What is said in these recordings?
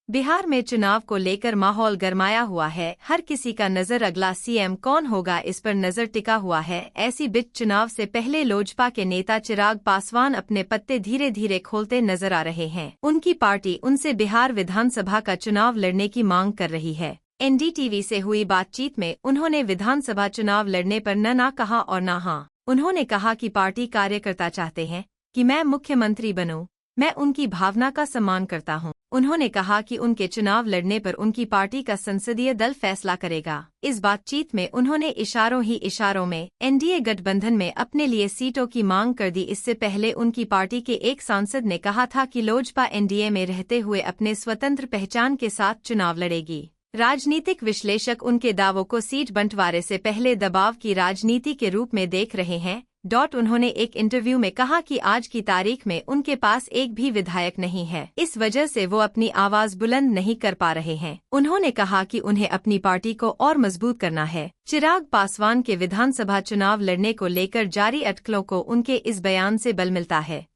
बिहार में चुनाव को लेकर माहौल गरमाया हुआ है। हर किसी का नजर अगला सीएम कौन होगा इस पर नजर टिका हुआ है। ऐसी बीच चुनाव से पहले लोजपा के नेता चिराग पासवान अपने पत्ते धीरे धीरे खोलते नजर आ रहे हैं। उनकी पार्टी उनसे बिहार विधानसभा का चुनाव लड़ने की मांग कर रही है। एनडीटीवी से हुई बातचीत में उन्होंने विधानसभा चुनाव लड़ने पर न कहा और न हाँ। उन्होंने कहा कि पार्टी कार्यकर्ता चाहते हैं कि मैं मुख्यमंत्री बनूं। मैं उनकी भावना का सम्मान करता हूं। उन्होंने कहा कि उनके चुनाव लड़ने पर उनकी पार्टी का संसदीय दल फैसला करेगा। इस बातचीत में उन्होंने इशारों में एनडीए गठबंधन में अपने लिए सीटों की मांग कर दी। इससे पहले उनकी पार्टी के एक सांसद ने कहा था कि लोजपा एनडीए में रहते हुए अपने स्वतंत्र पहचान के साथ चुनाव लड़ेगी। राजनीतिक विश्लेषक उनके दावों को सीट बंटवारे से पहले दबाव की राजनीति के रूप में देख रहे हैं। उन्होंने एक इंटरव्यू में कहा कि आज की तारीख में उनके पास एक भी विधायक नहीं है। इस वजह से वो अपनी आवाज बुलंद नहीं कर पा रहे हैं। उन्होंने कहा कि उन्हें अपनी पार्टी को और मजबूत करना है। चिराग पासवान के विधानसभा चुनाव लड़ने को लेकर जारी अटकलों को उनके इस बयान से बल मिलता है।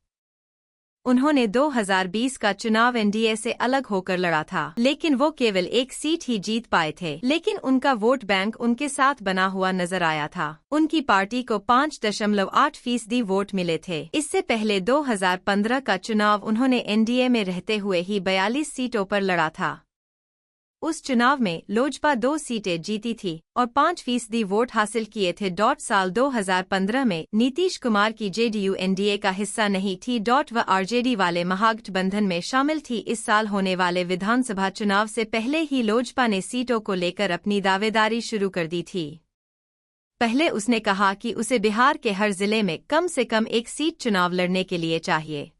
उन्होंने 2020 का चुनाव एनडीए से अलग होकर लड़ा था, लेकिन वो केवल एक सीट ही जीत पाए थे। लेकिन उनका वोट बैंक उनके साथ बना हुआ नजर आया था। उनकी पार्टी को 5.8% वोट मिले थे। इससे पहले 2015 का चुनाव उन्होंने एनडीए में रहते हुए ही 42 सीटों पर लड़ा था। उस चुनाव में लोजपा 2 सीटें जीती थी और 5% वोट हासिल किए थे। साल 2015 में नीतीश कुमार की जेडीयू एनडीए का हिस्सा नहीं थी। वह आरजेडी वाले महागठबंधन में शामिल थी। इस साल होने वाले विधानसभा चुनाव से पहले ही लोजपा ने सीटों को लेकर अपनी दावेदारी शुरू कर दी थी। पहले उसने कहा कि उसे बिहार के हर जिले में कम से कम एक सीट चुनाव लड़ने के लिए चाहिए।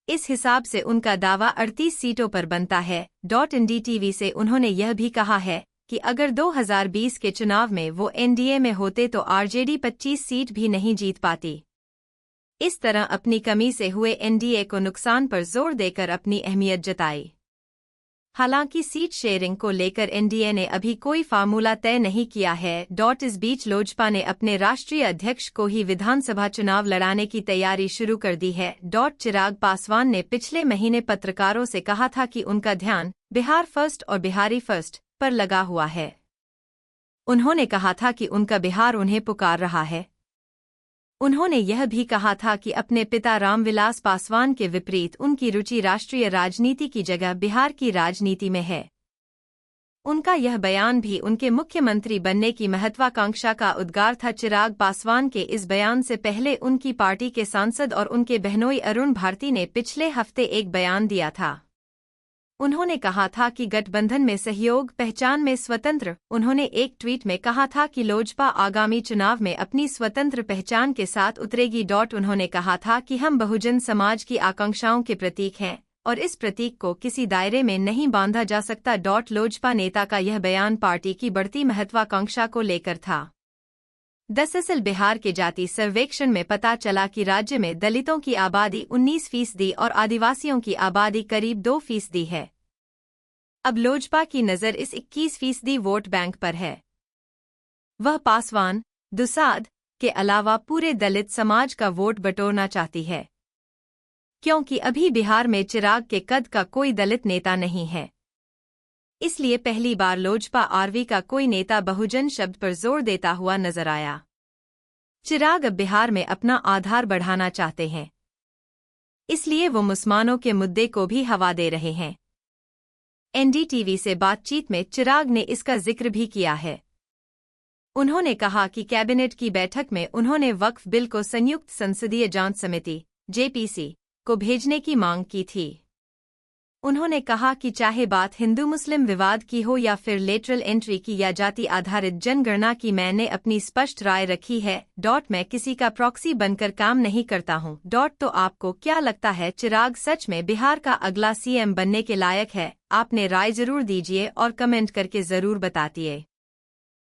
इस हिसाब से उनका दावा 38 सीटों पर बनता है। एनडीटीवी से उन्होंने यह भी कहा है कि अगर 2020 के चुनाव में वो एनडीए में होते तो आरजेडी 25 सीट भी नहीं जीत पाती। इस तरह अपनी कमी से हुए एनडीए को नुकसान पर जोर देकर अपनी अहमियत जताई। हालांकि सीट शेयरिंग को लेकर एनडीए ने अभी कोई फार्मूला तय नहीं किया है। इस बीच लोजपा ने अपने राष्ट्रीय अध्यक्ष को ही विधानसभा चुनाव लड़ाने की तैयारी शुरू कर दी है। चिराग पासवान ने पिछले महीने पत्रकारों से कहा था कि उनका ध्यान बिहार फर्स्ट और बिहारी फर्स्ट पर लगा हुआ है। उन्होंने कहा था कि उनका बिहार उन्हें पुकार रहा है। उन्होंने यह भी कहा था कि अपने पिता रामविलास पासवान के विपरीत उनकी रुचि राष्ट्रीय राजनीति की जगह बिहार की राजनीति में है। उनका यह बयान भी उनके मुख्यमंत्री बनने की महत्वाकांक्षा का उद्गार था। चिराग पासवान के इस बयान से पहले उनकी पार्टी के सांसद और उनके बहनोई अरुण भारती ने पिछले हफ्ते एक बयान दिया था। उन्होंने कहा था कि गठबंधन में सहयोग, पहचान में स्वतंत्र। उन्होंने एक ट्वीट में कहा था कि लोजपा आगामी चुनाव में अपनी स्वतंत्र पहचान के साथ उतरेगी। उन्होंने कहा था कि हम बहुजन समाज की आकांक्षाओं के प्रतीक हैं और इस प्रतीक को किसी दायरे में नहीं बांधा जा सकता। लोजपा नेता का यह बयान पार्टी की बढ़ती महत्वाकांक्षा को लेकर था। दरअसल बिहार के जाति सर्वेक्षण में पता चला कि राज्य में दलितों की आबादी 19% और आदिवासियों की आबादी करीब 2% है। अब लोजपा की नज़र इस 21% वोट बैंक पर है। वह पासवान, दुसाद के अलावा पूरे दलित समाज का वोट बटोरना चाहती है, क्योंकि अभी बिहार में चिराग के कद का कोई दलित नेता नहीं है। इसलिए पहली बार लोजपा आरवी का कोई नेता बहुजन शब्द पर जोर देता हुआ नजर आया। चिराग अब बिहार में अपना आधार बढ़ाना चाहते हैं, इसलिए वो मुसलमानों के मुद्दे को भी हवा दे रहे हैं। एनडीटीवी से बातचीत में चिराग ने इसका जिक्र भी किया है। उन्होंने कहा कि कैबिनेट की बैठक में उन्होंने वक्फ बिल को संयुक्त संसदीय जांच समिति जेपीसी को भेजने की मांग की थी। उन्होंने कहा कि चाहे बात हिंदू मुस्लिम विवाद की हो या फिर लेटरल एंट्री की या जाति आधारित जनगणना की, मैंने अपनी स्पष्ट राय रखी है। मैं किसी का प्रॉक्सी बनकर काम नहीं करता हूं। तो आपको क्या लगता है, चिराग सच में बिहार का अगला सीएम बनने के लायक है? आपने राय जरूर दीजिए और कमेंट करके जरूर बताइए।